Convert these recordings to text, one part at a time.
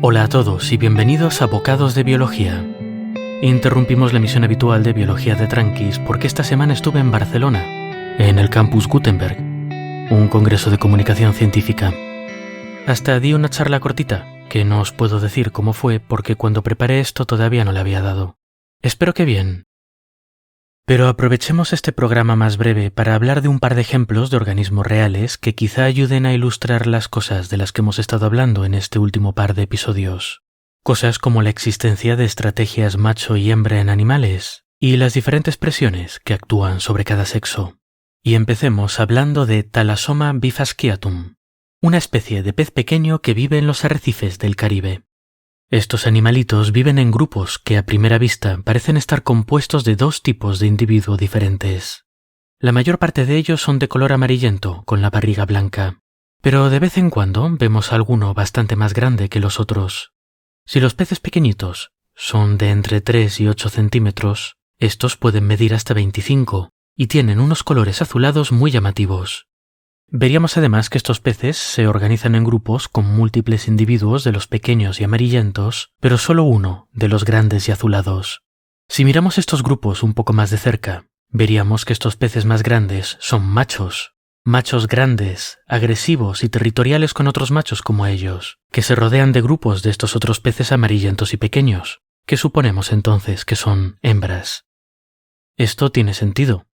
Hola a todos y bienvenidos a Bocados de Biología. Interrumpimos la emisión habitual de Biología de Tranquis porque esta semana estuve en Barcelona, en el Campus Gutenberg, un congreso de comunicación científica. Hasta di una charla cortita, que no os puedo decir cómo fue porque cuando preparé esto todavía no la había dado. Espero que bien. Pero aprovechemos este programa más breve para hablar de un par de ejemplos de organismos reales que quizá ayuden a ilustrar las cosas de las que hemos estado hablando en este último par de episodios. Cosas como la existencia de estrategias macho y hembra en animales y las diferentes presiones que actúan sobre cada sexo. Y empecemos hablando de Thalassoма bifasciatum, una especie de pez pequeño que vive en los arrecifes del Caribe. Estos animalitos viven en grupos que a primera vista parecen estar compuestos de dos tipos de individuos diferentes. La mayor parte de ellos son de color amarillento, con la barriga blanca, pero de vez en cuando vemos alguno bastante más grande que los otros. Si los peces pequeñitos son de entre 3 y 8 centímetros, estos pueden medir hasta 25 y tienen unos colores azulados muy llamativos. Veríamos además que estos peces se organizan en grupos con múltiples individuos de los pequeños y amarillentos, pero solo uno de los grandes y azulados. Si miramos estos grupos un poco más de cerca, veríamos que estos peces más grandes son machos grandes, agresivos y territoriales con otros machos como ellos, que se rodean de grupos de estos otros peces amarillentos y pequeños, que suponemos entonces que son hembras. Esto tiene sentido.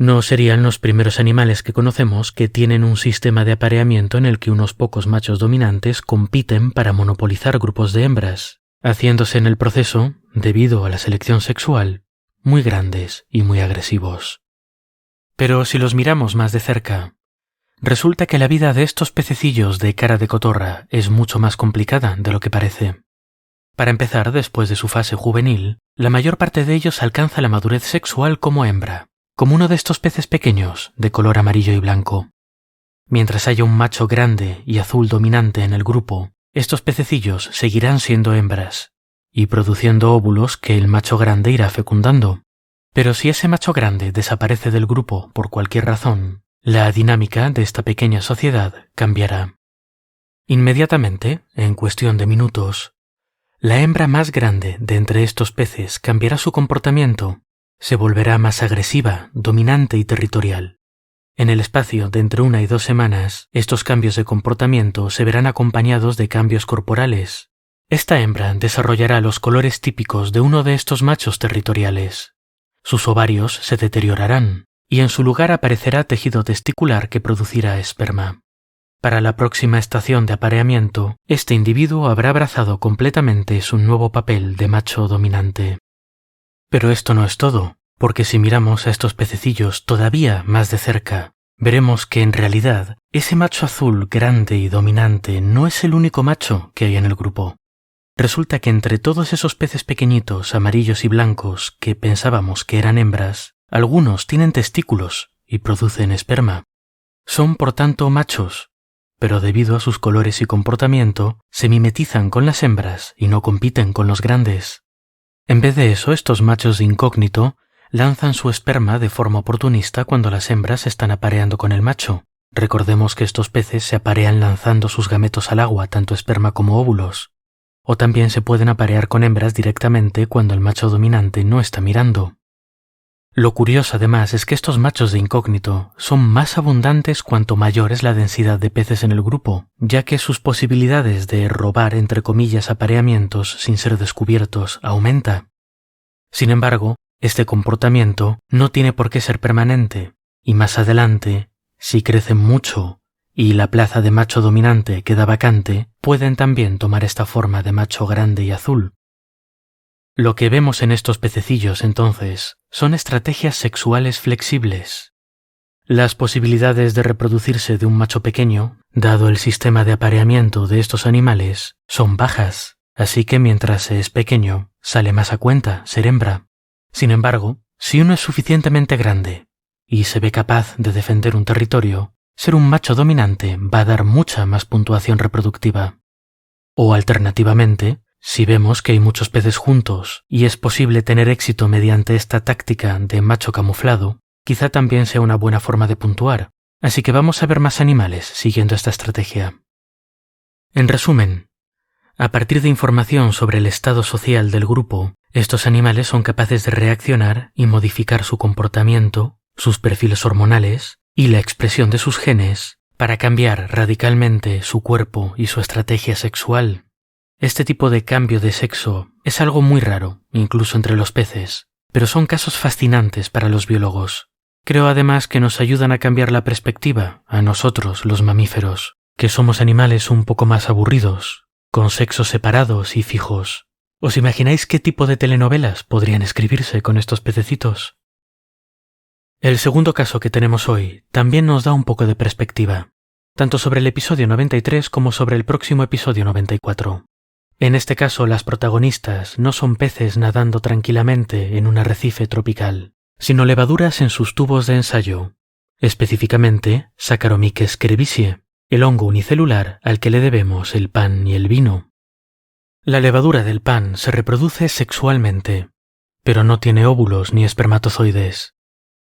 No serían los primeros animales que conocemos que tienen un sistema de apareamiento en el que unos pocos machos dominantes compiten para monopolizar grupos de hembras, haciéndose en el proceso, debido a la selección sexual, muy grandes y muy agresivos. Pero si los miramos más de cerca, resulta que la vida de estos pececillos de cara de cotorra es mucho más complicada de lo que parece. Para empezar, después de su fase juvenil, la mayor parte de ellos alcanza la madurez sexual como hembra, como uno de estos peces pequeños de color amarillo y blanco. Mientras haya un macho grande y azul dominante en el grupo, estos pececillos seguirán siendo hembras y produciendo óvulos que el macho grande irá fecundando. Pero si ese macho grande desaparece del grupo por cualquier razón, la dinámica de esta pequeña sociedad cambiará. Inmediatamente, en cuestión de minutos, la hembra más grande de entre estos peces cambiará su comportamiento. Se volverá más agresiva, dominante y territorial. En el espacio de entre 1 y 2 semanas, estos cambios de comportamiento se verán acompañados de cambios corporales. Esta hembra desarrollará los colores típicos de uno de estos machos territoriales. Sus ovarios se deteriorarán, y en su lugar aparecerá tejido testicular que producirá esperma. Para la próxima estación de apareamiento, este individuo habrá abrazado completamente su nuevo papel de macho dominante. Pero esto no es todo, porque si miramos a estos pececillos todavía más de cerca, veremos que en realidad ese macho azul grande y dominante no es el único macho que hay en el grupo. Resulta que entre todos esos peces pequeñitos, amarillos y blancos que pensábamos que eran hembras, algunos tienen testículos y producen esperma. Son por tanto machos, pero debido a sus colores y comportamiento, se mimetizan con las hembras y no compiten con los grandes. En vez de eso, estos machos de incógnito lanzan su esperma de forma oportunista cuando las hembras están apareando con el macho. Recordemos que estos peces se aparean lanzando sus gametos al agua, tanto esperma como óvulos. O también se pueden aparear con hembras directamente cuando el macho dominante no está mirando. Lo curioso además es que estos machos de incógnito son más abundantes cuanto mayor es la densidad de peces en el grupo, ya que sus posibilidades de robar entre comillas apareamientos sin ser descubiertos aumenta. Sin embargo, este comportamiento no tiene por qué ser permanente, y más adelante, si crecen mucho y la plaza de macho dominante queda vacante, pueden también tomar esta forma de macho grande y azul. Lo que vemos en estos pececillos, entonces, son estrategias sexuales flexibles. Las posibilidades de reproducirse de un macho pequeño, dado el sistema de apareamiento de estos animales, son bajas, así que mientras se es pequeño, sale más a cuenta ser hembra. Sin embargo, si uno es suficientemente grande y se ve capaz de defender un territorio, ser un macho dominante va a dar mucha más puntuación reproductiva. O alternativamente, si vemos que hay muchos peces juntos y es posible tener éxito mediante esta táctica de macho camuflado, quizá también sea una buena forma de puntuar, así que vamos a ver más animales siguiendo esta estrategia. En resumen, A partir de información sobre el estado social del grupo, estos animales son capaces de reaccionar y modificar su comportamiento, sus perfiles hormonales y la expresión de sus genes para cambiar radicalmente su cuerpo y su estrategia sexual. Este tipo de cambio de sexo es algo muy raro, incluso entre los peces, pero son casos fascinantes para los biólogos. Creo además que nos ayudan a cambiar la perspectiva a nosotros, los mamíferos, que somos animales un poco más aburridos, con sexos separados y fijos. ¿Os imagináis qué tipo de telenovelas podrían escribirse con estos pececitos? El segundo caso que tenemos hoy también nos da un poco de perspectiva, tanto sobre el episodio 93 como sobre el próximo episodio 94. En este caso, las protagonistas no son peces nadando tranquilamente en un arrecife tropical, sino levaduras en sus tubos de ensayo, específicamente Saccharomyces cerevisiae, el hongo unicelular al que le debemos el pan y el vino. La levadura del pan se reproduce sexualmente, pero no tiene óvulos ni espermatozoides.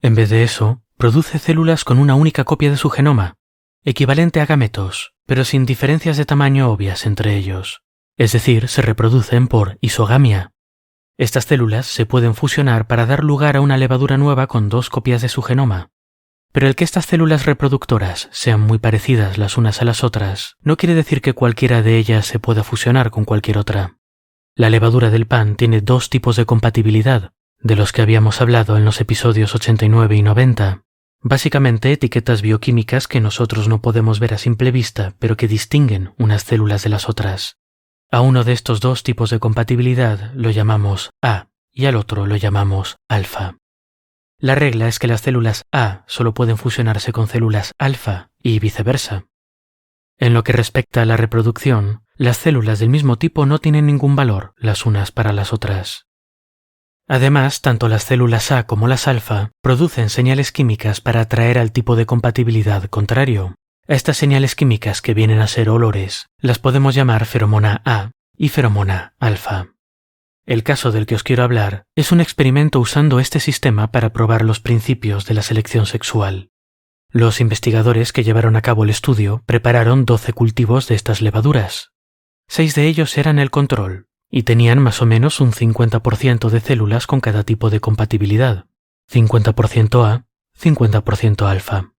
En vez de eso, produce células con una única copia de su genoma, equivalente a gametos, pero sin diferencias de tamaño obvias entre ellos. Es decir, se reproducen por isogamia. Estas células se pueden fusionar para dar lugar a una levadura nueva con dos copias de su genoma. Pero el que estas células reproductoras sean muy parecidas las unas a las otras no quiere decir que cualquiera de ellas se pueda fusionar con cualquier otra. La levadura del pan tiene dos tipos de compatibilidad, de los que habíamos hablado en los episodios 89 y 90. Básicamente etiquetas bioquímicas que nosotros no podemos ver a simple vista, pero que distinguen unas células de las otras. A uno de estos dos tipos de compatibilidad lo llamamos A y al otro lo llamamos alfa. La regla es que las células A solo pueden fusionarse con células alfa y viceversa. En lo que respecta a la reproducción, las células del mismo tipo no tienen ningún valor las unas para las otras. Además, tanto las células A como las alfa producen señales químicas para atraer al tipo de compatibilidad contrario. A estas señales químicas, que vienen a ser olores, las podemos llamar feromona A y feromona alfa. El caso del que os quiero hablar es un experimento usando este sistema para probar los principios de la selección sexual. Los investigadores que llevaron a cabo el estudio prepararon 12 cultivos de estas levaduras. 6 de ellos eran el control y tenían más o menos un 50% de células con cada tipo de compatibilidad, 50% A, 50% alfa.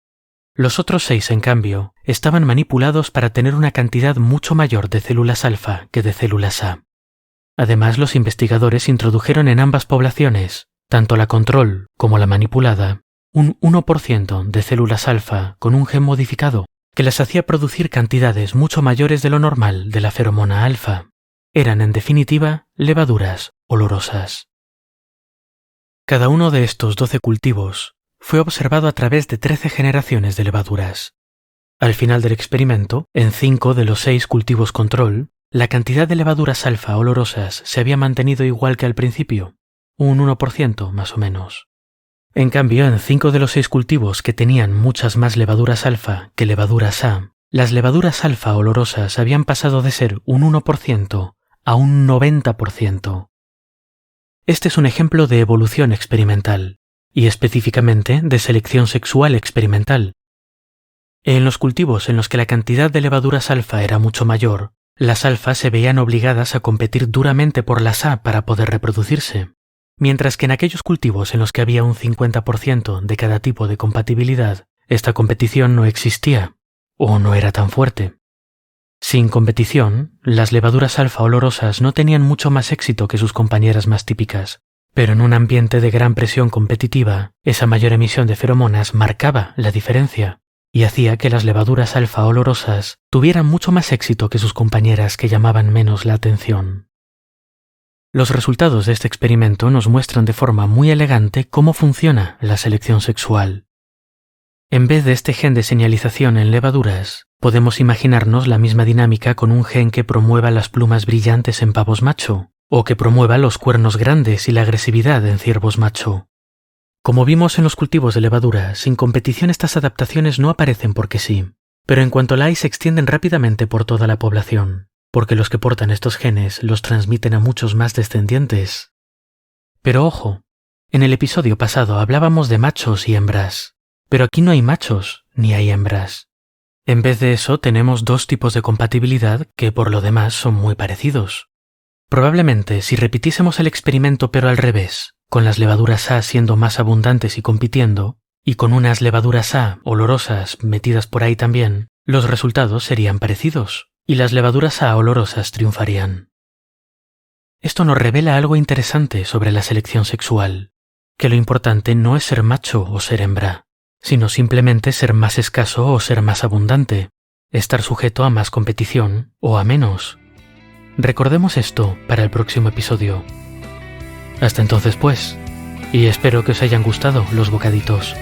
Los otros 6, en cambio, estaban manipulados para tener una cantidad mucho mayor de células alfa que de células A. Además, los investigadores introdujeron en ambas poblaciones, tanto la control como la manipulada, un 1% de células alfa con un gen modificado que las hacía producir cantidades mucho mayores de lo normal de la feromona alfa. Eran, en definitiva, levaduras olorosas. Cada uno de estos 12 cultivos fue observado a través de 13 generaciones de levaduras. Al final del experimento, en 5 de los 6 cultivos control, la cantidad de levaduras alfa olorosas se había mantenido igual que al principio, un 1% más o menos. En cambio, en 5 de los 6 cultivos que tenían muchas más levaduras alfa que levaduras A, las levaduras alfa olorosas habían pasado de ser un 1% a un 90%. Este es un ejemplo de evolución experimental, y específicamente de selección sexual experimental. En los cultivos en los que la cantidad de levaduras alfa era mucho mayor, las alfa se veían obligadas a competir duramente por las A para poder reproducirse, mientras que en aquellos cultivos en los que había un 50% de cada tipo de compatibilidad, esta competición no existía, o no era tan fuerte. Sin competición, las levaduras alfa olorosas no tenían mucho más éxito que sus compañeras más típicas, pero en un ambiente de gran presión competitiva, esa mayor emisión de feromonas marcaba la diferencia y hacía que las levaduras alfa olorosas tuvieran mucho más éxito que sus compañeras que llamaban menos la atención. Los resultados de este experimento nos muestran de forma muy elegante cómo funciona la selección sexual. En vez de este gen de señalización en levaduras, podemos imaginarnos la misma dinámica con un gen que promueva las plumas brillantes en pavos macho, o que promueva los cuernos grandes y la agresividad en ciervos macho. Como vimos en los cultivos de levadura, sin competición estas adaptaciones no aparecen porque sí, pero en cuanto la hay se extienden rápidamente por toda la población, porque los que portan estos genes los transmiten a muchos más descendientes. Pero ojo, en el episodio pasado hablábamos de machos y hembras, pero aquí no hay machos ni hay hembras. En vez de eso, tenemos dos tipos de compatibilidad que por lo demás son muy parecidos. Probablemente, si repitiésemos el experimento pero al revés, con las levaduras A siendo más abundantes y compitiendo, y con unas levaduras A olorosas metidas por ahí también, los resultados serían parecidos, y las levaduras A olorosas triunfarían. Esto nos revela algo interesante sobre la selección sexual, que lo importante no es ser macho o ser hembra, sino simplemente ser más escaso o ser más abundante, estar sujeto a más competición o a menos. Recordemos esto para el próximo episodio. Hasta entonces pues, y espero que os hayan gustado los bocaditos.